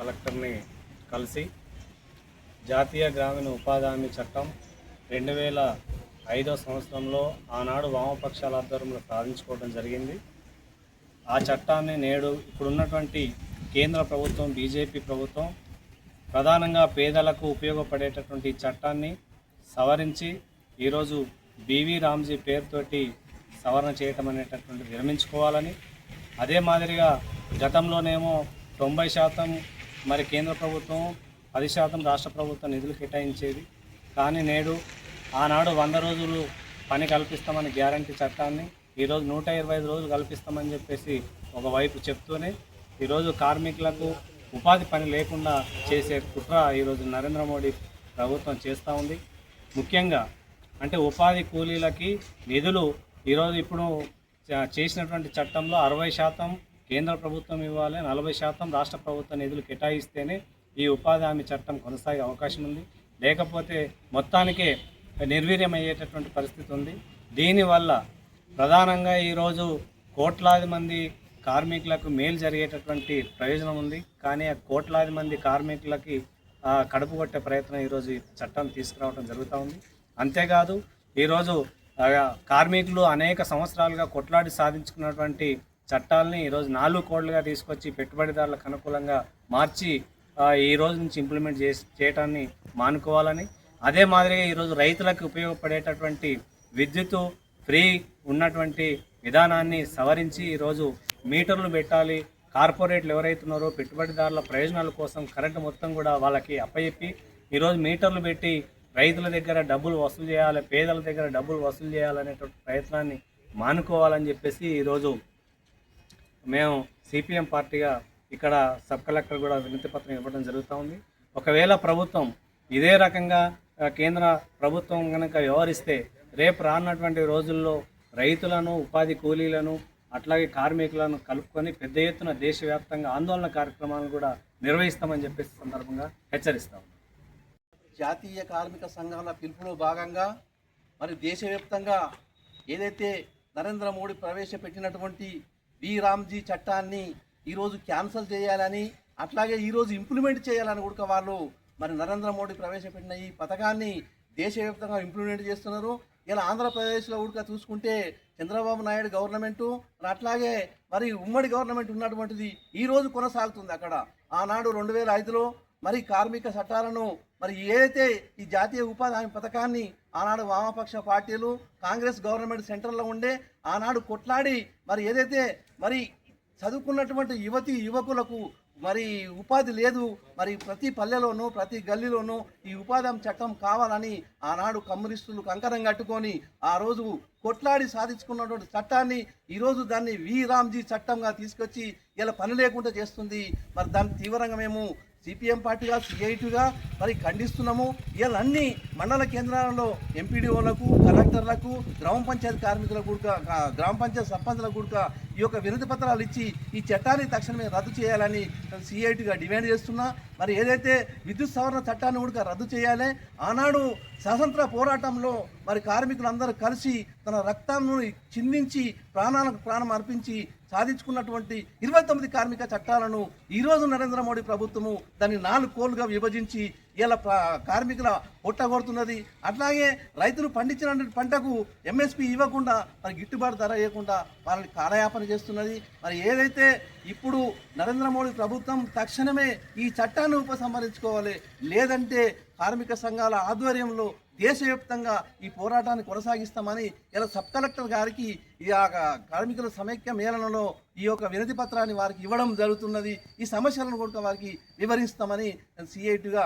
కలెక్టర్ని కలిసి జాతీయ గ్రామీణ ఉపాధి హామీ చట్టం 2005 సంవత్సరంలో ఆనాడు వామపక్షాల ఆధ్వర్యంలో సాధించుకోవడం జరిగింది. ఆ చట్టాన్ని నేడు ఇప్పుడున్నటువంటి కేంద్ర ప్రభుత్వం బీజేపీ ప్రభుత్వం ప్రధానంగా పేదలకు ఉపయోగపడేటటువంటి చట్టాన్ని సవరించి ఈరోజు బీవీ రామ్జీ పేరుతోటి సవరణ చేయటం అనేటటువంటి విరమించుకోవాలని, అదే మాదిరిగా గతంలోనేమో 90% మరి కేంద్ర ప్రభుత్వం 10% రాష్ట్ర ప్రభుత్వం నిధులు కేటాయించేది. కానీ నేడు ఆనాడు 100 రోజులు పని కల్పిస్తామని గ్యారంటీ చట్టాన్ని ఈరోజు 125 రోజులు కల్పిస్తామని చెప్పేసి ఒకవైపు చెప్తూనే ఈరోజు కార్మికులకు ఉపాధి పని లేకుండా చేసే కుట్ర ఈరోజు నరేంద్ర మోడీ ప్రభుత్వం చేస్తూ ఉంది. ముఖ్యంగా అంటే ఉపాధి కూలీలకి నిధులు ఈరోజు ఇప్పుడు చేసినటువంటి చట్టంలో 60% కేంద్ర ప్రభుత్వం ఇవ్వాలి, 40% రాష్ట్ర ప్రభుత్వ నిధులు కేటాయిస్తేనే ఈ ఉపాధి హామీ చట్టం కొనసాగే అవకాశం ఉంది. లేకపోతే మొత్తానికే నిర్వీర్యమయ్యేటటువంటి పరిస్థితి ఉంది. దీనివల్ల ప్రధానంగా ఈరోజు కోట్లాది మంది కార్మికులకు మేలు జరిగేటటువంటి ప్రయోజనం ఉంది. కానీ ఆ కోట్లాది మంది కార్మికులకి కడుపు కొట్టే ప్రయత్నం ఈరోజు ఈ చట్టం తీసుకురావడం జరుగుతూ ఉంది. అంతేకాదు ఈరోజు కార్మికులు అనేక సంవత్సరాలుగా కొట్లాడి సాధించుకున్నటువంటి చట్టాలని ఈరోజు 4 కోట్లుగా తీసుకొచ్చి పెట్టుబడిదారులకు అనుకూలంగా మార్చి ఈ రోజు నుంచి ఇంప్లిమెంట్ చేయటాన్ని మానుకోవాలని, అదే మాదిరిగా ఈరోజు రైతులకు ఉపయోగపడేటటువంటి విద్యుత్ ఫ్రీ ఉన్నటువంటి విధానాన్ని సవరించి ఈరోజు మీటర్లు పెట్టాలి. కార్పొరేట్లు ఎవరైతున్నారో పెట్టుబడిదారుల ప్రయోజనాల కోసం కరెంటు మొత్తం కూడా వాళ్ళకి అప్పచెప్పి ఈరోజు మీటర్లు పెట్టి రైతుల దగ్గర డబ్బులు వసూలు చేయాలి, పేదల దగ్గర డబ్బులు వసూలు చేయాలనేటువంటి ప్రయత్నాన్ని మానుకోవాలని చెప్పేసి ఈరోజు మేము సిపిఎం పార్టీగా ఇక్కడ సబ్ కలెక్టర్ కూడా వినతి పత్రం ఇవ్వడం జరుగుతూ ఉంది. ఒకవేళ ప్రభుత్వం ఇదే రకంగా కేంద్ర ప్రభుత్వం కనుక వ్యవహరిస్తే రేపు రానున్నటువంటి రోజుల్లో రైతులను, ఉపాధి కూలీలను, అట్లాగే కార్మికులను కలుపుకొని పెద్ద ఎత్తున దేశవ్యాప్తంగా ఆందోళన కార్యక్రమాలను కూడా నిర్వహిస్తామని చెప్పేసి సందర్భంగా హెచ్చరిస్తాం. జాతీయ కార్మిక సంఘాల పిలుపులో భాగంగా మరి దేశవ్యాప్తంగా ఏదైతే నరేంద్ర మోడీ ప్రవేశపెట్టినటువంటి బి రామ్జీ చట్టాన్ని ఈరోజు క్యాన్సిల్ చేయాలని, అట్లాగే ఈరోజు ఇంప్లిమెంట్ చేయాలని కూడా వాళ్ళు మరి నరేంద్ర మోడీ ప్రవేశపెట్టిన ఈ పథకాన్ని దేశవ్యాప్తంగా ఇంప్లిమెంట్ చేస్తున్నారు. ఇలా ఆంధ్రప్రదేశ్లో కూడా చూసుకుంటే చంద్రబాబు నాయుడు గవర్నమెంటు అట్లాగే మరి ఉమ్మడి గవర్నమెంట్ ఉన్నటువంటిది ఈరోజు కొనసాగుతుంది. అక్కడ ఆనాడు 2005లో మరి కార్మిక చట్టాలను మరి ఏదైతే ఈ జాతీయ ఉపాధి హామీ పథకాన్ని ఆనాడు వామపక్ష పార్టీలు, కాంగ్రెస్ గవర్నమెంట్ సెంట్రల్లో ఉండే ఆనాడు కొట్లాడి మరి ఏదైతే మరి చదువుకున్నటువంటి యువకులకు మరి ఉపాధి లేదు, మరి ప్రతి పల్లెలోనూ ప్రతి గల్లీలోనూ ఈ ఉపాధి హామీ చట్టం కావాలని ఆనాడు కమ్యూనిస్టులు కంకణం కట్టుకొని ఆ రోజు కొట్లాడి సాధించుకున్నటువంటి చట్టాన్ని ఈరోజు దాన్ని వి రామ్జీ చట్టంగా తీసుకొచ్చి ఇలా పని లేకుండా చేస్తుంది. మరి దాన్ని తీవ్రంగా మేము సిపిఎం పార్టీగా, సిఐటిగా మరి ఖండిస్తున్నాము. ఇలా అన్ని మండల కేంద్రాలలో ఎంపీడీఓలకు, కలెక్టర్లకు, గ్రామ పంచాయతీ కార్మికులకు కూడా, గ్రామ పంచాయతీ సర్పంచ్లకు కూడా ఈ యొక్క వినతి పత్రాలు ఇచ్చి ఈ చట్టాన్ని తక్షణమే రద్దు చేయాలని సిఐటిగా డిమాండ్ చేస్తున్నా. మరి ఏదైతే విద్యుత్ సవరణ చట్టాన్ని కూడా రద్దు చేయాలి. ఆనాడు స్వాతంత్ర పోరాటంలో మరి కార్మికులందరూ కలిసి తన రక్తాన్ని చిందించి ప్రాణాలకు ప్రాణం అర్పించి సాధించుకున్నటువంటి 29 కార్మిక చట్టాలను ఈరోజు నరేంద్ర మోడీ ప్రభుత్వము దాన్ని 4 కోలుగా విభజించి ఇలా కార్మికుల పొట్టగొడుతున్నది. అట్లాగే రైతులు పండించిన పంటకు ఎంఎస్పి ఇవ్వకుండా మరి గిట్టుబాటు ధర ఇవ్వకుండా వాళ్ళని కాలయాపన చేస్తున్నది. మరి ఏదైతే ఇప్పుడు నరేంద్ర మోడీ ప్రభుత్వం తక్షణమే ఈ చట్టాన్ని ఉపసంహరించుకోవాలి, లేదంటే కార్మిక సంఘాల ఆధ్వర్యంలో దేశవ్యాప్తంగా ఈ పోరాటాన్ని కొనసాగిస్తామని ఇలా సబ్ కలెక్టర్ గారికి ఈ కార్మికుల సమైక్య మేళనలో ఈ యొక్క వినతి పత్రాన్ని వారికి ఇవ్వడం జరుగుతున్నది. ఈ సమస్యలను కూడా వారికి వివరిస్తామని సిఐటిగా